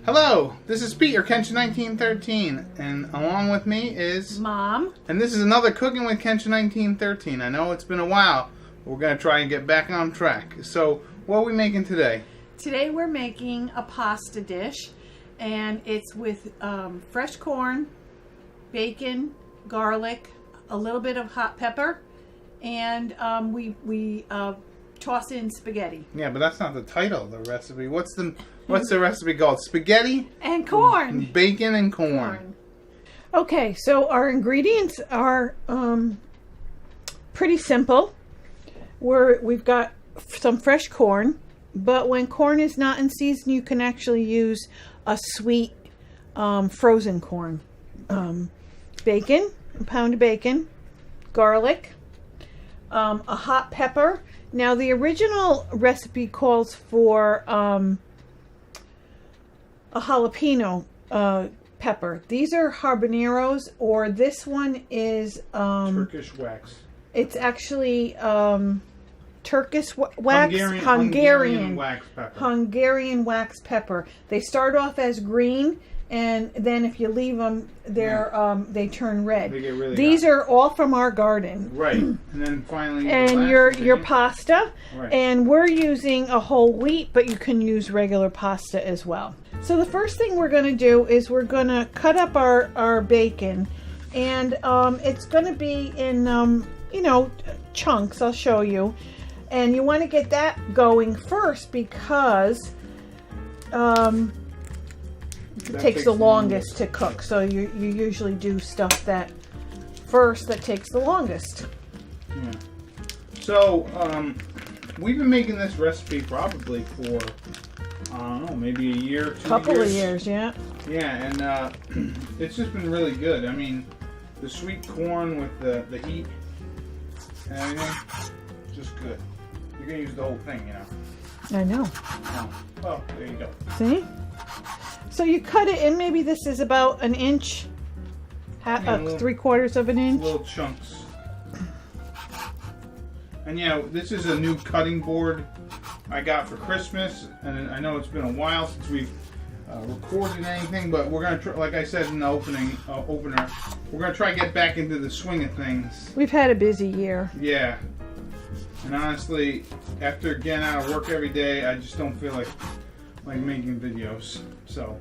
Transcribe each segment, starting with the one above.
Hello, this is Pete, or Kenshin1913, and along with me is Mom. And this is another Cooking with Kenshin1913. I know it's been a while, but we're going to try and get back on track. So, what are we making today? Today we're making a pasta dish, and it's with fresh corn, bacon, garlic, a little bit of hot pepper, and we toss in spaghetti. Yeah, but that's not the title of the recipe. What's the recipe called? Spaghetti and corn. Bacon and corn. Okay, so our ingredients are pretty simple. We've got some fresh corn, but when corn is not in season, you can actually use a sweet frozen corn. Bacon, a pound of bacon, garlic, a hot pepper. Now the original recipe calls for a jalapeno pepper. These are habaneros, or this one is Turkish wax. It's actually Turkish wax, Hungarian wax pepper. Hungarian wax pepper. They start off as green, and then if you leave them, they turn red. They get really These hot. are all from our garden. Right, and then finally. And your pasta, right. And we're using a whole wheat, but you can use regular pasta as well. So the first thing we're going to do is we're going to cut up our bacon, and it's going to be in chunks. I'll show you. And you want to get that going first because it takes the longest to cook. So you usually do stuff that first that takes the longest. Yeah. So we've been making this recipe probably for I don't know, maybe a year, 2 years. Couple of years, yeah. Yeah, and it's just been really good. I mean, the sweet corn with the heat and everything, just good. You're gonna use the whole thing, you know. I know. Oh, well, there you go. See? So you cut it in. Maybe this is about an inch, 3/4 of an inch. Little chunks. And yeah, this is a new cutting board I got for Christmas, and I know it's been a while since we've recorded anything, but we're gonna try, like I said in the opener, we're gonna try to get back into the swing of things. We've had a busy year. Yeah. And honestly, after getting out of work every day, I just don't feel like making videos. So,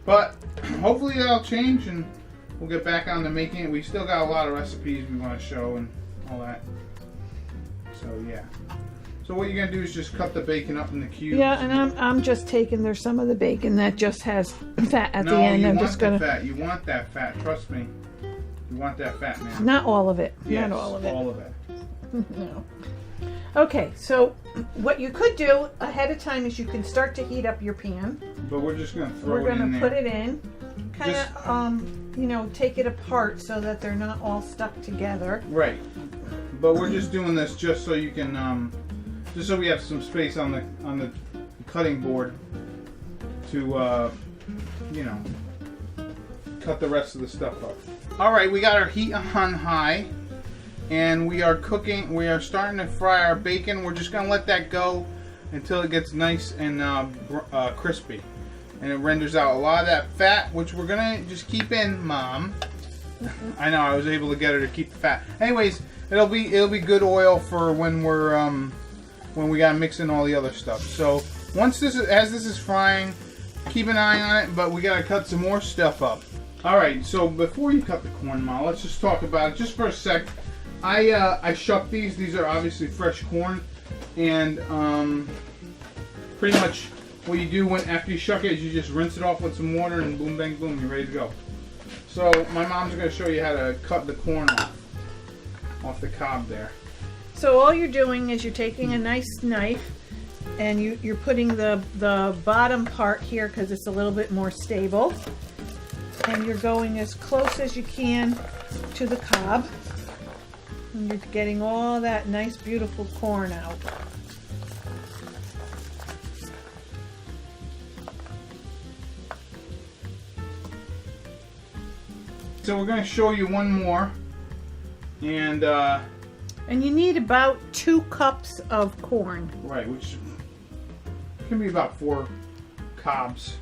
but hopefully that'll change, and we'll get back on to making it. We still got a lot of recipes we want to show and all that. So yeah. So what you're gonna do is just cut the bacon up in the cubes. Yeah, and I'm just taking. There's some of the bacon that just has fat at the end. I'm just gonna. Fat. You want that fat. Trust me. You want that fat, man. Not all of it. Yes, not all of it. All of it. No. Okay, so what you could do ahead of time is you can start to heat up your pan. But we're just gonna throw it in there. We're gonna put it in, kind of, take it apart so that they're not all stuck together. Right. But we're just doing this just so you can, just so we have some space on the cutting board to, cut the rest of the stuff up. All right, we got our heat on high. And we are starting to fry our bacon. We're just going to let that go until it gets nice and crispy. And it renders out a lot of that fat, which we're going to just keep in, Mom. I know, I was able to get her to keep the fat. Anyways, it'll be good oil for when we got to mix in all the other stuff. So as this is frying, keep an eye on it, but we got to cut some more stuff up. All right, so before you cut the corn, Mom, let's just talk about it just for a sec. I shuck these. These are obviously fresh corn, and pretty much what you do after you shuck it is you just rinse it off with some water, and boom, bang, boom, you're ready to go. So my mom's going to show you how to cut the corn off the cob there. So all you're doing is you're taking a nice knife, and you're putting the bottom part here because it's a little bit more stable, and you're going as close as you can to the cob. And you're getting all that nice, beautiful corn out. So we're going to show you one more, and you need about 2 cups of corn. Right, which can be about 4 cobs.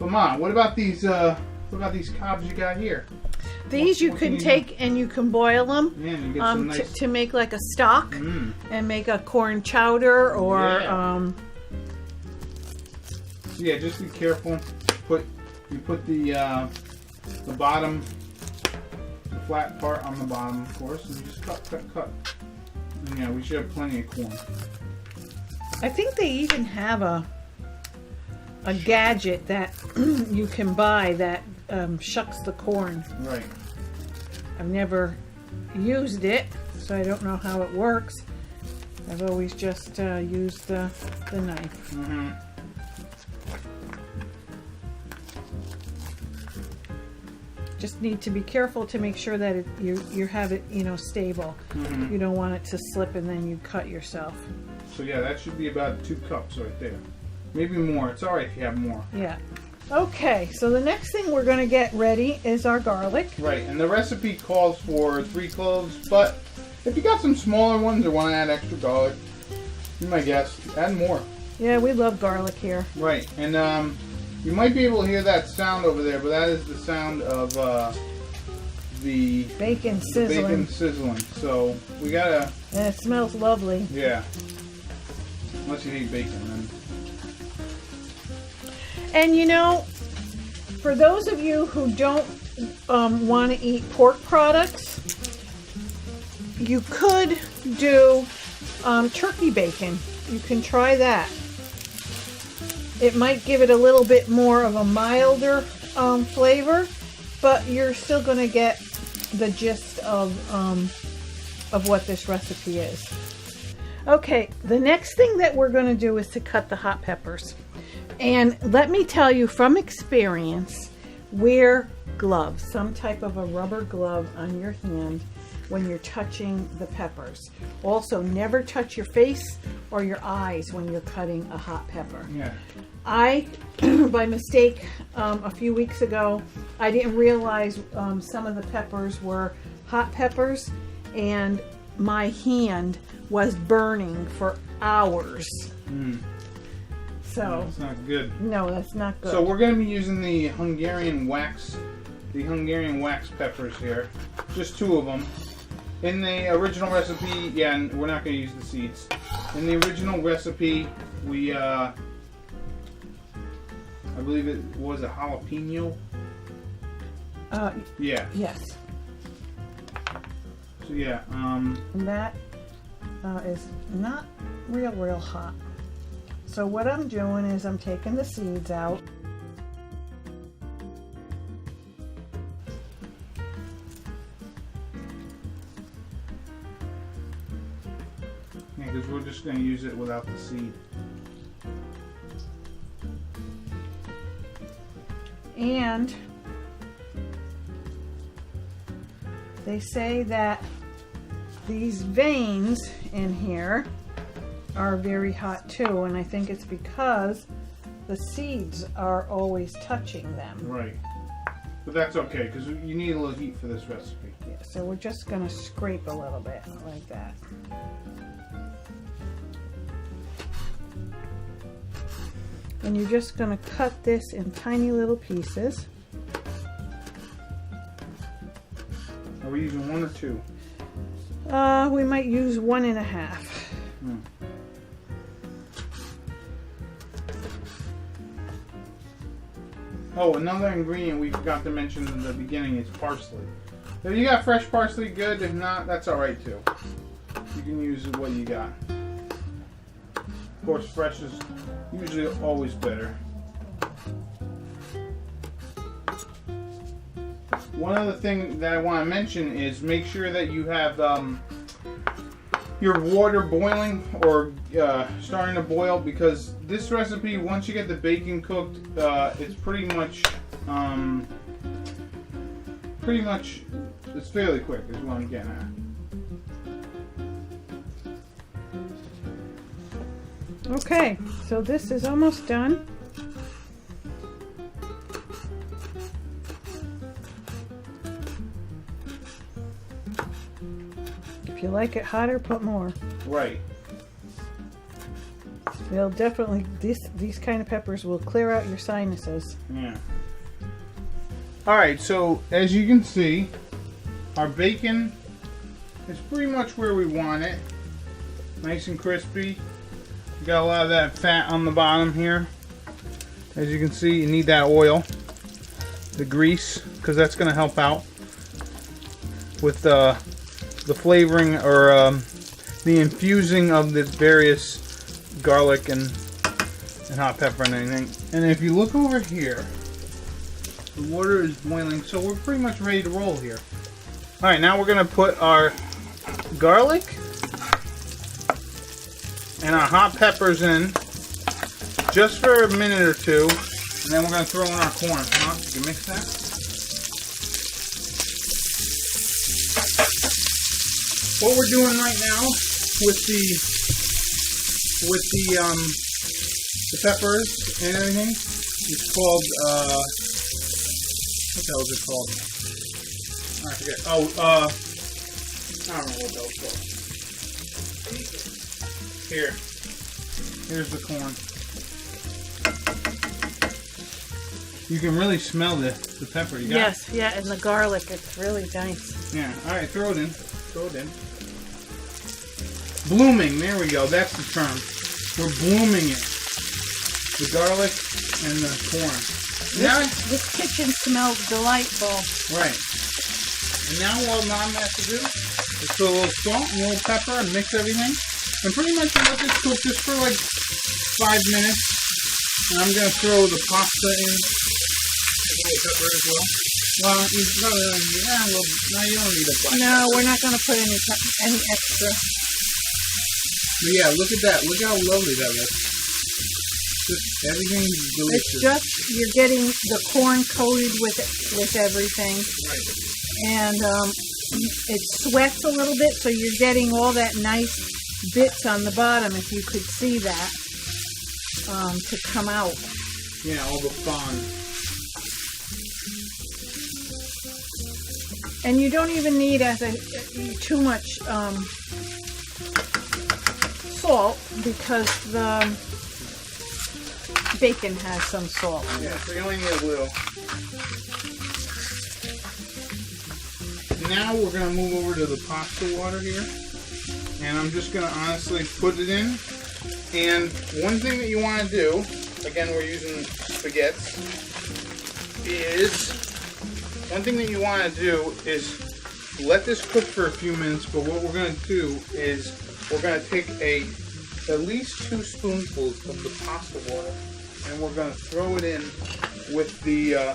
But Mom, what about these cobs you got here? These you can take and you can boil them Yeah, and you get some nice... to make like a stock and make a corn chowder or yeah, just be careful. You put the bottom, the flat part on the bottom, of course, and just cut. And yeah, we should have plenty of corn. I think they even have a gadget that you can buy that shucks the corn. Right. I've never used it, so I don't know how it works. I've always just used the knife. Mm-hmm. Just need to be careful to make sure that you have it, stable. Mm-hmm. You don't want it to slip and then you cut yourself. So yeah, that should be about 2 cups right there. Maybe more. It's all right if you have more. Yeah. Okay, so the next thing we're going to get ready is our garlic. Right, and the recipe calls for 3 cloves, but if you got some smaller ones or want to add extra garlic, be my guest, add more. Yeah, we love garlic here. Right, and you might be able to hear that sound over there, but that is the sound of the bacon sizzling. So we gotta... And it smells lovely. Yeah. Unless you hate bacon, then... And for those of you who don't want to eat pork products, you could do turkey bacon. You can try that. It might give it a little bit more of a milder flavor, but you're still going to get the gist of what this recipe is. Okay, the next thing that we're going to do is to cut the hot peppers. And let me tell you from experience, wear gloves, some type of a rubber glove on your hand when you're touching the peppers. Also, never touch your face or your eyes when you're cutting a hot pepper. Yeah. I, by mistake, a few weeks ago, I didn't realize some of the peppers were hot peppers, and my hand was burning for hours. So that's not good. No, that's not good. So we're going to be using the Hungarian wax peppers here. Just 2 of them. In the original recipe, yeah, and we're not going to use the seeds. In the original recipe, we, I believe it was a jalapeno. Yeah. Yes. So yeah, and that is not real hot. So what I'm doing is I'm taking the seeds out. Yeah, because we're just going to use it without the seed. And they say that these veins in here are very hot too, and I think it's because the seeds are always touching them. Right. But that's okay, because you need a little heat for this recipe. Yeah, so we're just going to scrape a little bit like that. And you're just going to cut this in tiny little pieces. Are we using 1 or 2? We might use 1.5. Oh, another ingredient we forgot to mention in the beginning is parsley. If you got fresh parsley, good. If not, that's alright too. You can use what you got. Of course, fresh is usually always better. One other thing that I want to mention is make sure that you have your water boiling or starting to boil, because this recipe, once you get the bacon cooked, it's pretty much it's fairly quick is what I'm getting at. Okay, so this is almost done. If you like it hotter, put more. Right. They'll definitely, these kind of peppers will clear out your sinuses. Yeah. Alright, so as you can see, our bacon is pretty much where we want it. Nice and crispy. You got a lot of that fat on the bottom here. As you can see, you need that oil, the grease, because that's going to help out with the flavoring or the infusing of the various garlic and hot pepper and anything. And if you look over here, the water is boiling, so we're pretty much ready to roll here. Alright, now we're going to put our garlic and our hot peppers in just for a minute or two, and then we're going to throw in our corn. You can mix that. What we're doing right now with the peppers and everything is called what the hell is it called? I forget. Oh, I don't know what that was called. Here's the corn. You can really smell the pepper. You got Yes, yeah, and the garlic. It's really nice. Yeah. All right, throw it in. Throw it in. Blooming. There we go. That's the term. We're blooming it. The garlic and the corn. This kitchen smells delightful. Right. And now all Mom has to do is put a little salt and a little pepper and mix everything. And pretty much let this cook just for like 5 minutes. And I'm going to throw the pasta in. A little pepper as well. Well, you probably don't need no, you don't need a black No, pepper. we're not going to put any extra. But yeah, look at that. Look how lovely that looks. Just everything's delicious. It's just, you're getting the corn coated with everything. Right. And it sweats a little bit, so you're getting all that nice bits on the bottom, if you could see that, to come out. Yeah, all the fun. And you don't even need too much salt, because the bacon has some salt in it. Yeah, so you only need a little. Now we're going to move over to the pasta water here. And I'm just going to honestly put it in. And one thing that you want to do, again we're using spaghetti, is let this cook for a few minutes. But what we're going to do is we're going to take at least 2 spoonfuls of the pasta water, and we're going to throw it in with the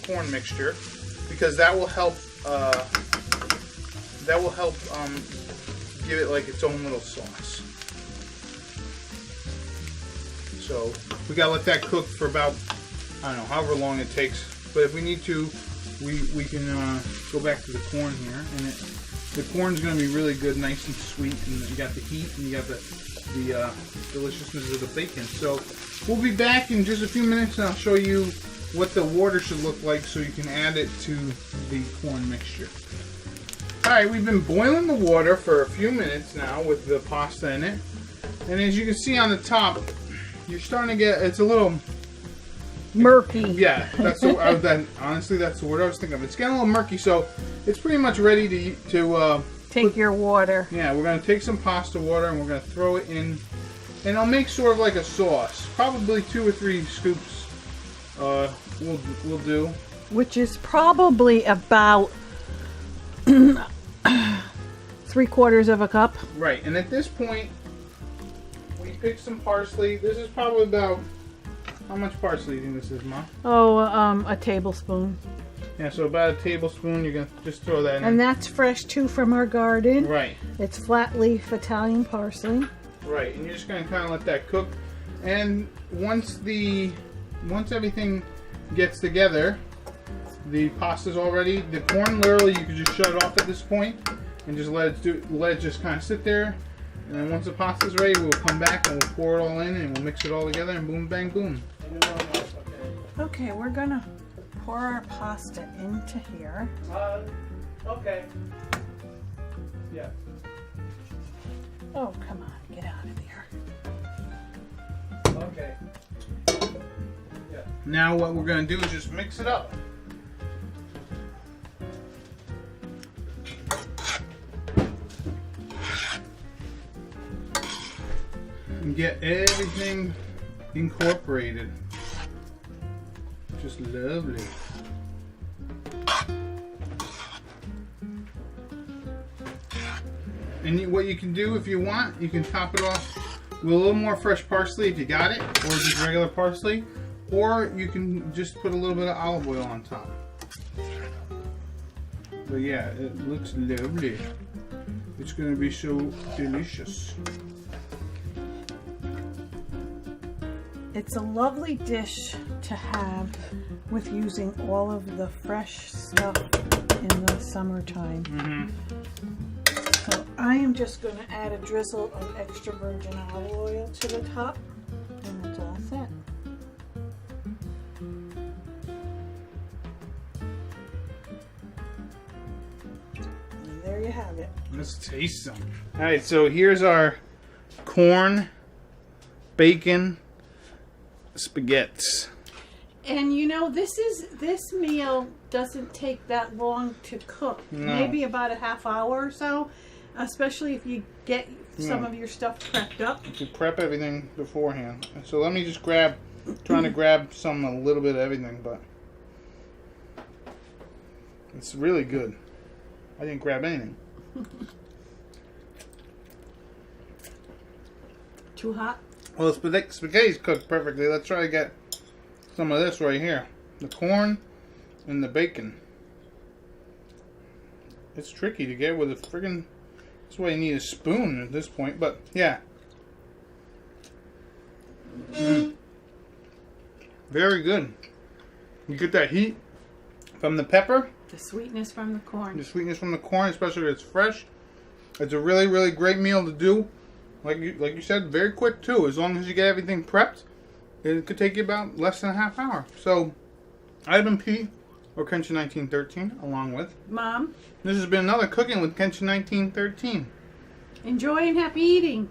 corn mixture, because that will help give it like its own little sauce. So we gotta let that cook for about, I don't know, however long it takes. But if we need to, we can go back to the corn here, and the corn's gonna be really good, nice and sweet, and you got the heat and you got the deliciousness of the bacon. So we'll be back in just a few minutes, and I'll show you what the water should look like so you can add it to the corn mixture. Alright, we've been boiling the water for a few minutes now with the pasta in it. And as you can see on the top, you're starting to get, it's a little murky. Yeah, that's honestly that's the word I was thinking of. It's getting a little murky, so it's pretty much ready to take your water. Yeah, we're going to take some pasta water and we're going to throw it in, and I'll make sort of like a sauce. Probably 2 or 3 scoops we'll do. Which is probably about 3/4 of a cup. Right, and at this point, we picked some parsley. This is probably about, how much parsley do you think this is, Mom? Oh, a tablespoon. Yeah, so about a tablespoon. You're gonna just throw that in. And that's fresh too from our garden. Right. It's flat leaf Italian parsley. Right, and you're just gonna kind of let that cook. And once everything gets together, the pasta's all ready. The corn, literally, you can just shut it off at this point and just let it just kind of sit there. And then once the pasta's ready, we'll come back and we'll pour it all in and we'll mix it all together, and boom, bang, boom. Okay, we're gonna pour our pasta into here. Okay. Yeah. Oh, come on, get out of there. Okay. Yeah. Now what we're going to do is just mix it up. And get everything incorporated. Just lovely. And what you can do if you want, you can top it off with a little more fresh parsley if you got it, or just regular parsley, or you can just put a little bit of olive oil on top. But yeah, it looks lovely. It's going to be so delicious. It's a lovely dish to have with using all of the fresh stuff in the summertime. Mm-hmm. So I am just going to add a drizzle of extra virgin olive oil to the top, and it's all set. And there you have it. Let's taste some. Alright, so here's our corn, bacon, spaghettis. And you know, this meal doesn't take that long to cook. No. Maybe about a half hour or so, especially if you get some of your stuff prepped up. You can prep everything beforehand. So let me just trying to grab a little bit of everything, but it's really good. I didn't grab anything. Too hot? Well, the spaghetti's cooked perfectly. Let's try to get some of this right here. The corn and the bacon. It's tricky to get with a friggin'... That's why you need a spoon at this point, but yeah. Very good. You get that heat from the pepper. The sweetness from the corn. The sweetness from the corn, especially if it's fresh. It's a really, really great meal to do. Like you said, very quick too. As long as you get everything prepped, it could take you about less than a half hour. So, I've been Pete, or Kenshin1913, along with Mom. This has been another Cooking with Kenshin1913. Enjoy and happy eating.